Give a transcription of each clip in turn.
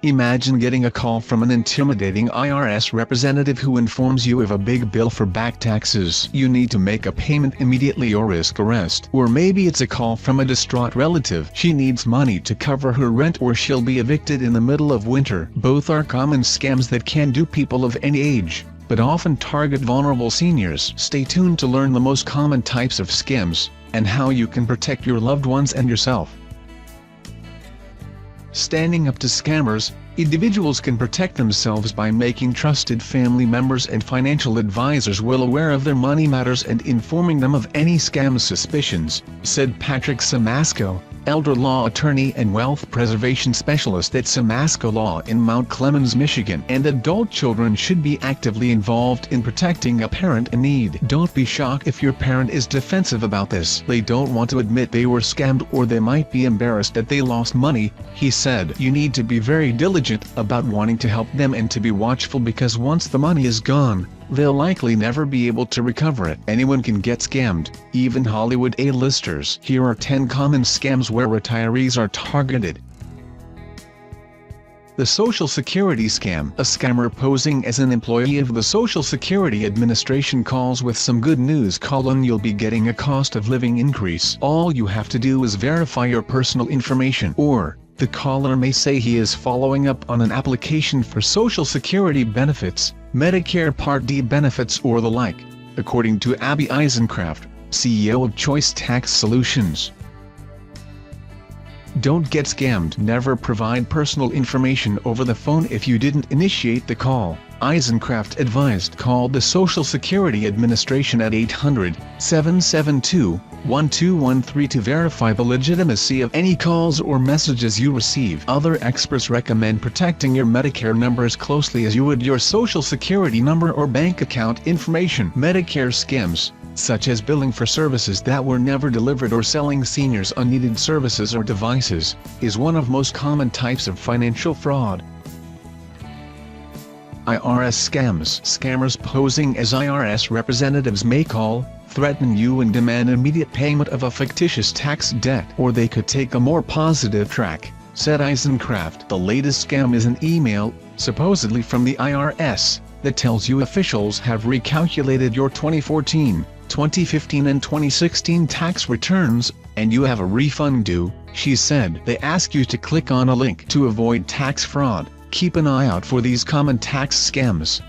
Imagine getting a call from an intimidating IRS representative who informs you of a big bill for back taxes. You need to make a payment immediately or risk arrest. Or maybe it's a call from a distraught relative. She needs money to cover her rent or she'll be evicted in the middle of winter. Both are common scams that can dupe people of any age, but often target vulnerable seniors. Stay tuned to learn the most common types of scams, and how you can protect your loved ones and yourself. Standing up to scammers, individuals can protect themselves by making trusted family members and financial advisors well aware of their money matters and informing them of any scam suspicions, said Patrick Samasco, elder law attorney and wealth preservation specialist at Samasco Law in Mount Clemens, Michigan. And adult children should be actively involved in protecting a parent in need. Don't be shocked if your parent is defensive about this. They don't want to admit they were scammed, or they might be embarrassed that they lost money, he said. You need to be very diligent about wanting to help them and to be watchful, because once the money is gone, they'll likely never be able to recover it. Anyone can get scammed, even Hollywood A-listers. Here are 10 common scams where retirees are targeted. The Social Security scam. A scammer posing as an employee of the Social Security Administration calls with some good news. You'll be getting a cost of living increase. All you have to do is verify your personal information. Or, the caller may say he is following up on an application for Social Security benefits, Medicare Part D benefits or the like, according to Abby Eisencraft, CEO of Choice Tax Solutions. Don't get scammed. Never provide personal information over the phone if you didn't initiate the call, Eisencraft advised. Call the Social Security Administration at 800-772-1213 to verify the legitimacy of any calls or messages you receive. Other experts recommend protecting your Medicare number as closely as you would your Social Security number or bank account information. Medicare scams, such as billing for services that were never delivered or selling seniors unneeded services or devices, is one of most common types of financial fraud. IRS scams. Scammers posing as IRS representatives may call, threaten you and demand immediate payment of a fictitious tax debt. Or they could take a more positive track, said Eisencraft. The latest scam is an email, supposedly from the IRS, that tells you officials have recalculated your 2014, 2015 and 2016 tax returns, and you have a refund due, she said. They ask you to click on a link to avoid tax fraud. Keep an eye out for these common tax scams.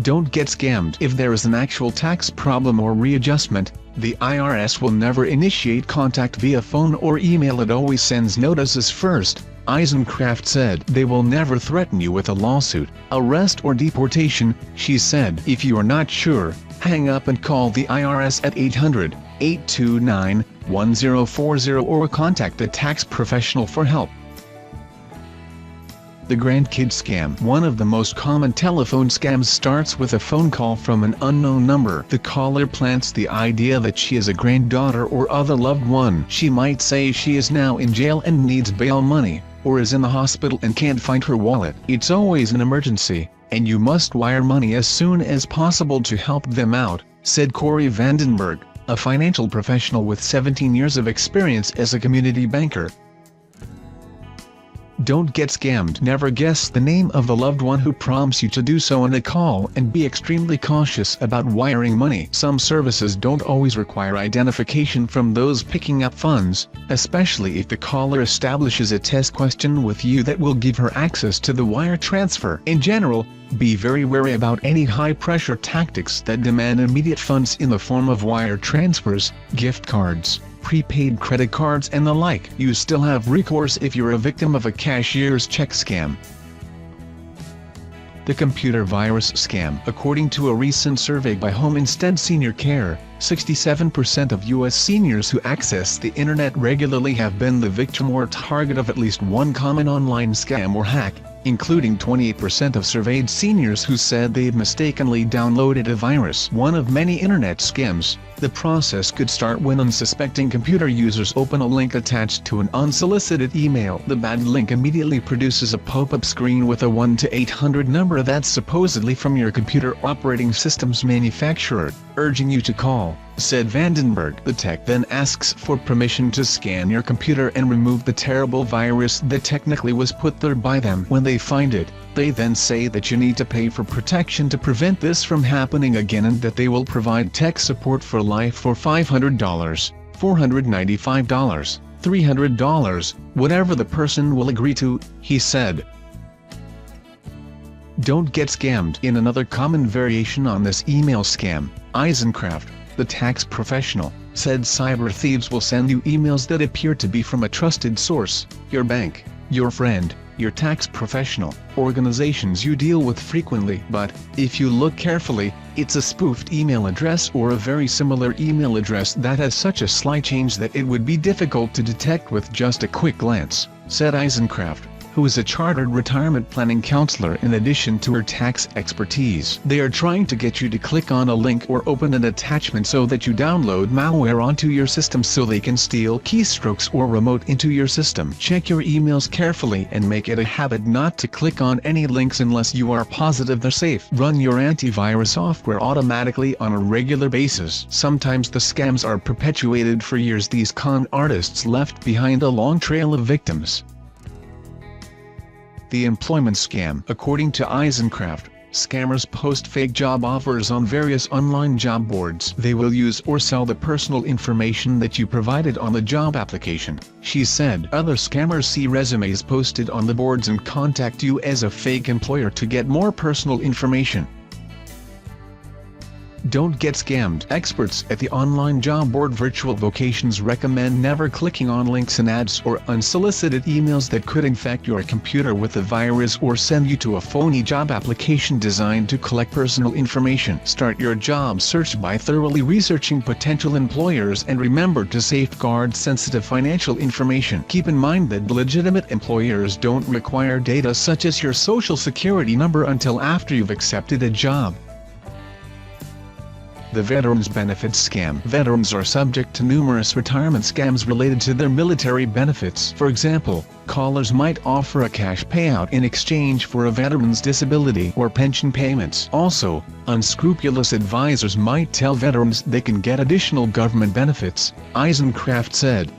Don't get scammed. If there is an actual tax problem or readjustment, the IRS will never initiate contact via phone or email. It always sends notices first, Eisencraft said. They will never threaten you with a lawsuit, arrest or deportation, she said. If you are not sure, hang up and call the IRS at 800-829-1040 or contact a tax professional for help. The grandkid scam. One of the most common telephone scams starts with a phone call from an unknown number. The caller plants the idea that she is a granddaughter or other loved one. She might say she is now in jail and needs bail money, or is in the hospital and can't find her wallet. It's always an emergency, and you must wire money as soon as possible to help them out, said Corey Vandenberg, a financial professional with 17 years of experience as a community banker. Don't get scammed. Never guess the name of the loved one who prompts you to do so in a call, and be extremely cautious about wiring money. Some services don't always require identification from those picking up funds, especially if the caller establishes a test question with you that will give her access to the wire transfer. In general, be very wary about any high-pressure tactics that demand immediate funds in the form of wire transfers, gift cards, prepaid credit cards and the like. You still have recourse if you're a victim of a cashier's check scam. The computer virus scam. According to a recent survey by Home Instead Senior Care, 67% of U.S. seniors who access the internet regularly have been the victim or target of at least one common online scam or hack, including 28% of surveyed seniors who said they'd mistakenly downloaded a virus. One of many internet scams. The process could start when unsuspecting computer users open a link attached to an unsolicited email. The bad link immediately produces a pop-up screen with a 1-800 number that's supposedly from your computer operating system's manufacturer, urging you to call, said Vandenberg. The tech then asks for permission to scan your computer and remove the terrible virus that technically was put there by them. When they find it, they then say that you need to pay for protection to prevent this from happening again, and that they will provide tech support for life for $500, $495, $300, whatever the person will agree to, he said. Don't get scammed. In another common variation on this email scam, Eisencraft, the tax professional, said cyber thieves will send you emails that appear to be from a trusted source, your bank, your friend, your tax professional, organizations you deal with frequently. But, if you look carefully, it's a spoofed email address or a very similar email address that has such a slight change that it would be difficult to detect with just a quick glance, said Eisencraft, who is a chartered retirement planning counselor in addition to her tax expertise. They are trying to get you to click on a link or open an attachment so that you download malware onto your system so they can steal keystrokes or remote into your system. Check your emails carefully and make it a habit not to click on any links unless you are positive they're safe. Run your antivirus software automatically on a regular basis. Sometimes the scams are perpetuated for years. These con artists left behind a long trail of victims. The employment scam. According to Eisencraft, scammers post fake job offers on various online job boards. They will use or sell the personal information that you provided on the job application, she said. Other scammers see resumes posted on the boards and contact you as a fake employer to get more personal information. Don't get scammed. Experts at the online job board Virtual Vocations recommend never clicking on links and ads or unsolicited emails that could infect your computer with a virus or send you to a phony job application designed to collect personal information. Start your job search by thoroughly researching potential employers and remember to safeguard sensitive financial information. Keep in mind that legitimate employers don't require data such as your social security number until after you've accepted a job. The Veterans Benefits Scam. Veterans are subject to numerous retirement scams related to their military benefits. For example, callers might offer a cash payout in exchange for a veteran's disability or pension payments. Also, unscrupulous advisors might tell veterans they can get additional government benefits, Eisencraft said.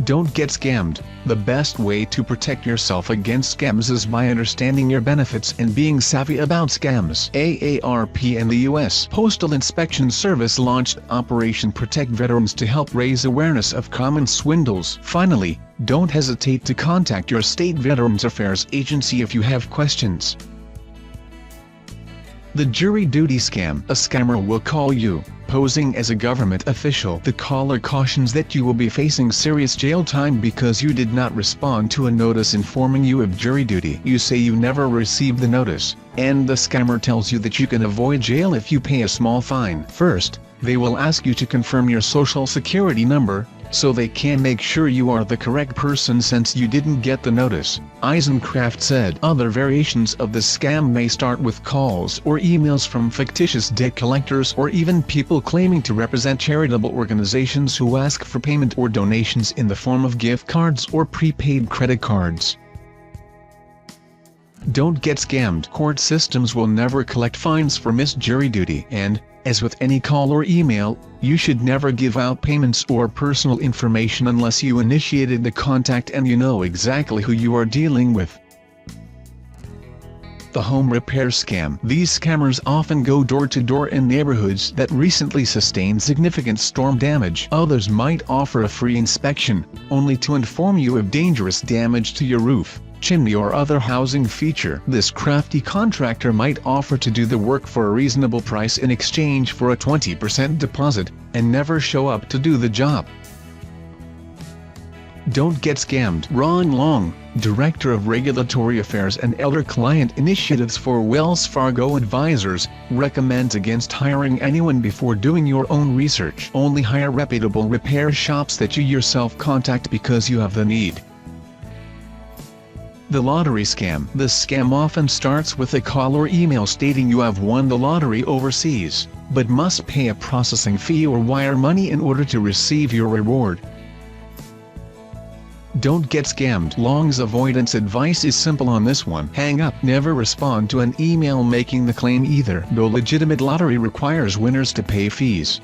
Don't get scammed. The best way to protect yourself against scams is by understanding your benefits and being savvy about scams. AARP and the U.S. Postal Inspection Service launched Operation Protect Veterans to help raise awareness of common swindles. Finally, don't hesitate to contact your state Veterans Affairs agency if you have questions. The jury duty scam. A scammer will call you, posing as a government official. The caller cautions that you will be facing serious jail time because you did not respond to a notice informing you of jury duty. You say you never received the notice, and the scammer tells you that you can avoid jail if you pay a small fine. First, they will ask you to confirm your social security number, so they can make sure you are the correct person since you didn't get the notice, Eisencraft said. Other variations of the scam may start with calls or emails from fictitious debt collectors or even people claiming to represent charitable organizations who ask for payment or donations in the form of gift cards or prepaid credit cards. Don't get scammed. Court systems will never collect fines for missed jury duty, and, as with any call or email, you should never give out payments or personal information unless you initiated the contact and you know exactly who you are dealing with. The home repair scam. These scammers often go door to door in neighborhoods that recently sustained significant storm damage. Others might offer a free inspection, only to inform you of dangerous damage to your roof, chimney or other housing feature. This crafty contractor might offer to do the work for a reasonable price in exchange for a 20% deposit, and never show up to do the job. Don't get scammed. Ron Long, Director of Regulatory Affairs and Elder Client Initiatives for Wells Fargo Advisors, recommends against hiring anyone before doing your own research. Only hire reputable repair shops that you yourself contact because you have the need. The lottery scam. The scam often starts with a call or email stating you have won the lottery overseas, but must pay a processing fee or wire money in order to receive your reward. Don't get scammed. Long's avoidance advice is simple on this one. Hang up. Never respond to an email making the claim either. No legitimate lottery requires winners to pay fees.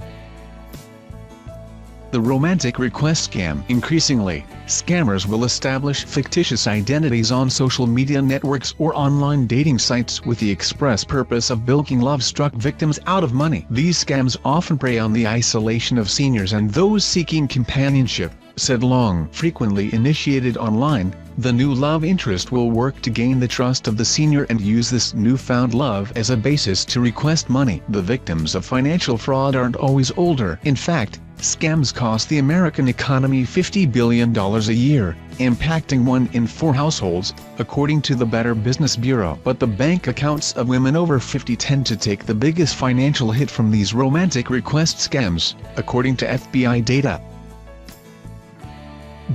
The romantic request scam. Increasingly, scammers will establish fictitious identities on social media networks or online dating sites with the express purpose of bilking love-struck victims out of money. These scams often prey on the isolation of seniors and those seeking companionship, said Long. Frequently initiated online, the new love interest will work to gain the trust of the senior and use this newfound love as a basis to request money. The victims of financial fraud aren't always older. In fact, scams cost the American economy $50 billion a year, impacting 1 in 4 households, according to the Better Business Bureau. But the bank accounts of women over 50 tend to take the biggest financial hit from these romantic request scams, according to FBI data.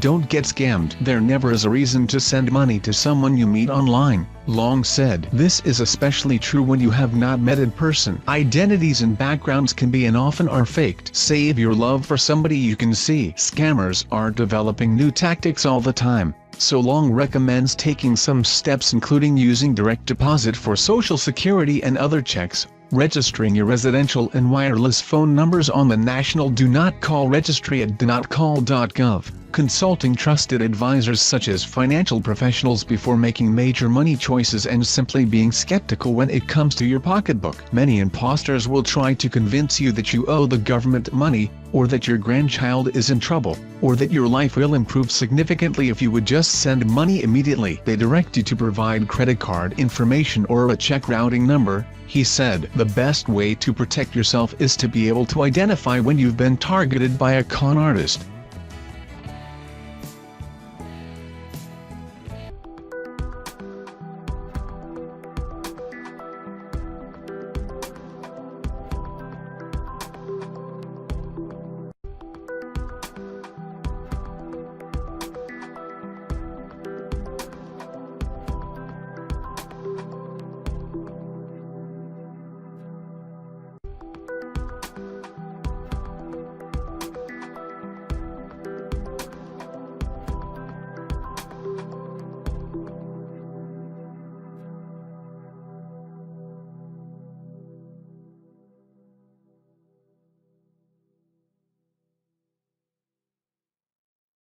Don't get scammed. There never is a reason to send money to someone you meet online, Long said. This is especially true when you have not met in person. Identities and backgrounds can be and often are faked. Save your love for somebody you can see. Scammers are developing new tactics all the time, so Long recommends taking some steps including using direct deposit for Social Security and other checks, registering your residential and wireless phone numbers on the National Do Not Call Registry at donotcall.gov, consulting trusted advisors such as financial professionals before making major money choices, and simply being skeptical when it comes to your pocketbook. Many imposters will try to convince you that you owe the government money, or that your grandchild is in trouble, or that your life will improve significantly if you would just send money immediately. They direct you to provide credit card information or a check routing number, he said. The best way to protect yourself is to be able to identify when you've been targeted by a con artist.